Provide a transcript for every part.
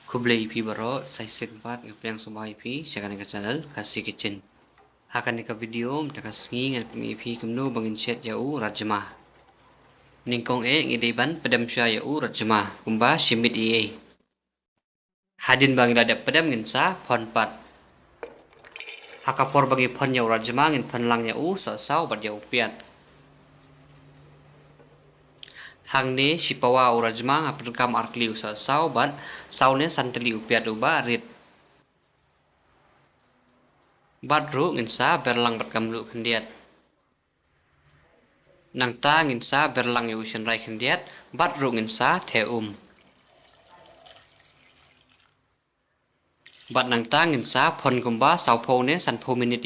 Kublai IP baro saya sempat ngapiang semua IP siakan ke channel Kasih Kitchen. Hakan ni ke video mtaka sengi ngan peng IP kemnu bangin chat yau rajma. Ningkong ngidiban pedam sya yau rajma kumba simit Hadin bangin ladap pedam ngin sa pon pat. Hakapor bangi pon yau rajma ngin pon lang yau so sau bat yau piat. Hang ni sipawa rajma ngapun kam arkliu so sau bat sau ne santeli upiat uba rit. Badru ngin sa berlang berkamlu kendiat. Nang ta ngin sa berlang yu shen rai kendiat, badru ngin sa the Bad nang ta ngin sa pon kumba sau po ne san po minit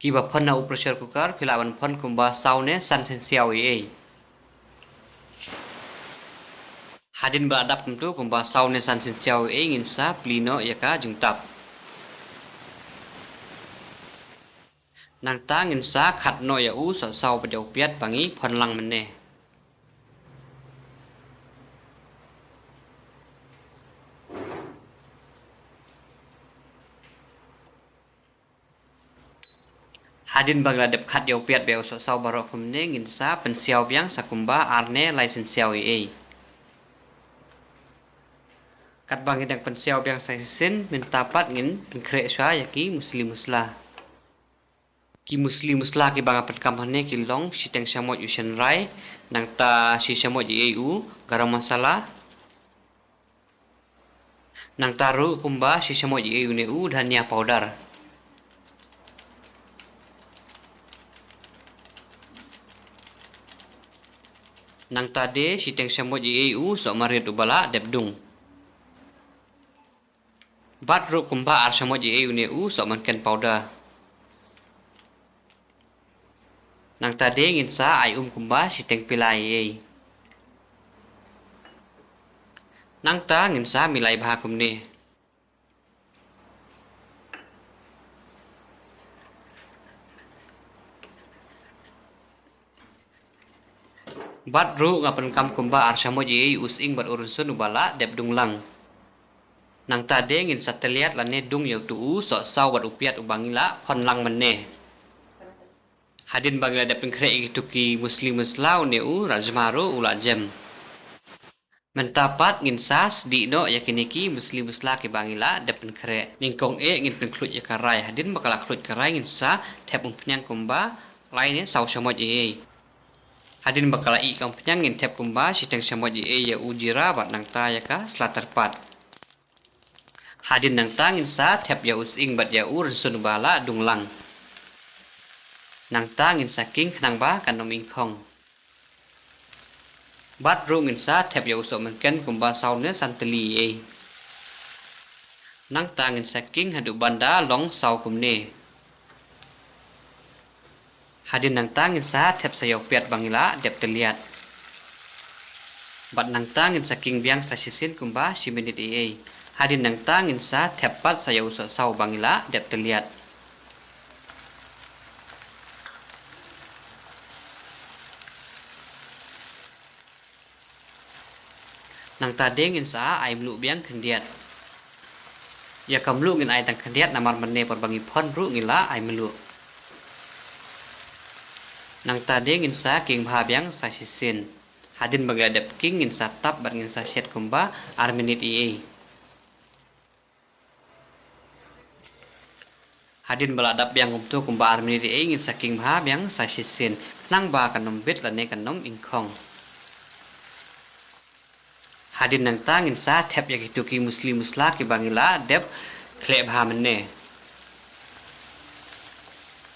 Kiba pon na pressure cooker pilawan pon kumba sau ne san sen siaw Hadin beradap kumtu kumba sau ne san sen siaw ngin sa plino yaka jungtap. Nang ta ngin sa khat no ya u so sau pa jau piat bangi pon lang mene. Hadin bagladep khat jau piat beo so sau barok pemne ngin sa pen siaw biang sakumba arne lai sen siaw Kat bangin yang pen siaw biang sai sen mentapat ngin pen krek sya yaki muslim muslah. Ki muslim muslah ki banga pen kampane ki long siteng syamot yushen rai nang ta si syamot u garam masala nang taru kumba si syamot ne u dhania powder. Nang tade siteng syamot u sok marit ubala debdung. Badru kumba ar syamot ne u sok manken powder. Nang tade ngin sa ay kumba siteng pilai Nang ta ngin sa milai baha kumne. Badru ngapan kam kumba ar syamot using bat urun sun ubala debdung lang. Nang tade ngin sa teliat lane dung yau tu sok sau bat upiat ubangila pon lang mene. Hadin bagla dapin krek tuki muslim muslau ne rajmaru ula jem. Mentapat ngin sas di no yakiniki muslim musla ke bangila dapin krek. Ningkong ngin pen klut yakarai hadin bakala klut karai ngin sa tep penyang kumba lainnya sau syamot Hadin bakala kang penyang ngin tep kumba siteng syamot ya ujira bat nang ta yaka selatar pat. Hadin nang ta ngin sa tep ya using bat ya urun bala dunglang. Nang ta ngin saking nang ba kanom ingkong. Badru ngin sa tep ya usok menken kumba saune santeli Nang ta ngin saking hadu banda long sau kumne. Hadin nang ta ngin sa tep sayo piat bangila dep teliat. Bat nang ta ngin saking biang sa sisin kumba si minit Hadin nang ta ngin sa tep pat sayo usok sau bangila dep teliat. Nang tade ngin sa ay mlu biang kendiat. Ya kamlu ngin ay tang kendiat namar mene perbangi pon ru ngila ay melu. Nang tade ngin sa king bha biang sa sisin. Hadin bagadap king ngin sa tap bat ngin sa set kumba ar minit Hadin baladap biang umtu kumba ar minit ngin sa king bha biang sa sisin. Nang ba kanom bit lane kanom ingkong. Hadin nang tangin sa tep ya ki muslim musla ki bangila dep klep ha mene.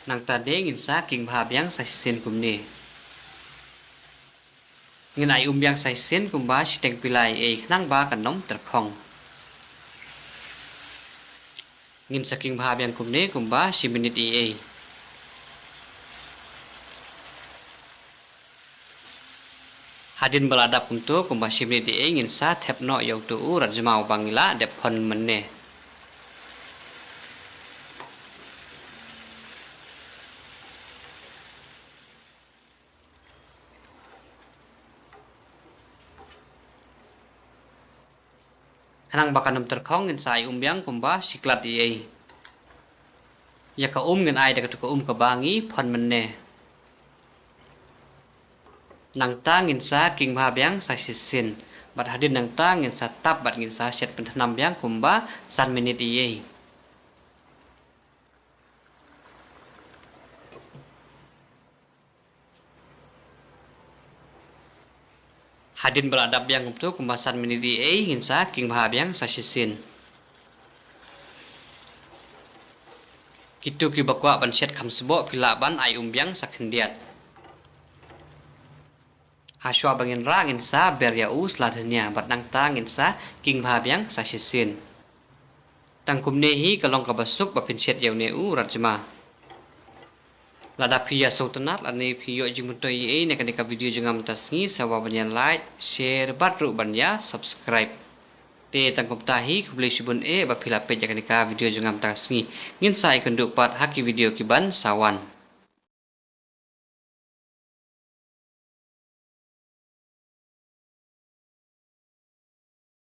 Nang tade ngin sa king bha biang sa sin kumne. Ngin ay biang sa sin kumba siteng pilai nang ba kanom terkhong. Ngin sa king bha biang kumne kumba si minit Hadin baladap untuk kumba simni ingin sa tep no yau tu rajmau bangila dep pon mene. Hanang bakanum terkong ngin sa ay umbyang kumba siklat iay. Ya ka ngin ay daga ka kabangi pon menne. Nang tangin sa king mahabyang sa sisin. Bat hadin nang tangin sa tap bat ngin sa syet pentanam byang kumba san menit iay. Hadin beladap byang kumtu kumba san menit iay ngin sa king mahabyang sa sisin. Kitu ki bakwa ban syet kam sebo pila ban ay umbyang sa kendiat. Haswa bangin rangin sa berya seladanya bat nang tangin sa king mahabyang sa sisin. Tangkum nehi kalong kabasuk bapin syet yaw neu rajma. Lada piya sultanat ane piyo jingmuto iye nekanika video jengam tasngi sawa banya like, share, batru banya subscribe. Te tangkum tahi kubli shibun bapila page jakanika video jengam tasngi. Ngin sa ikunduk pat haki video kiban sawan.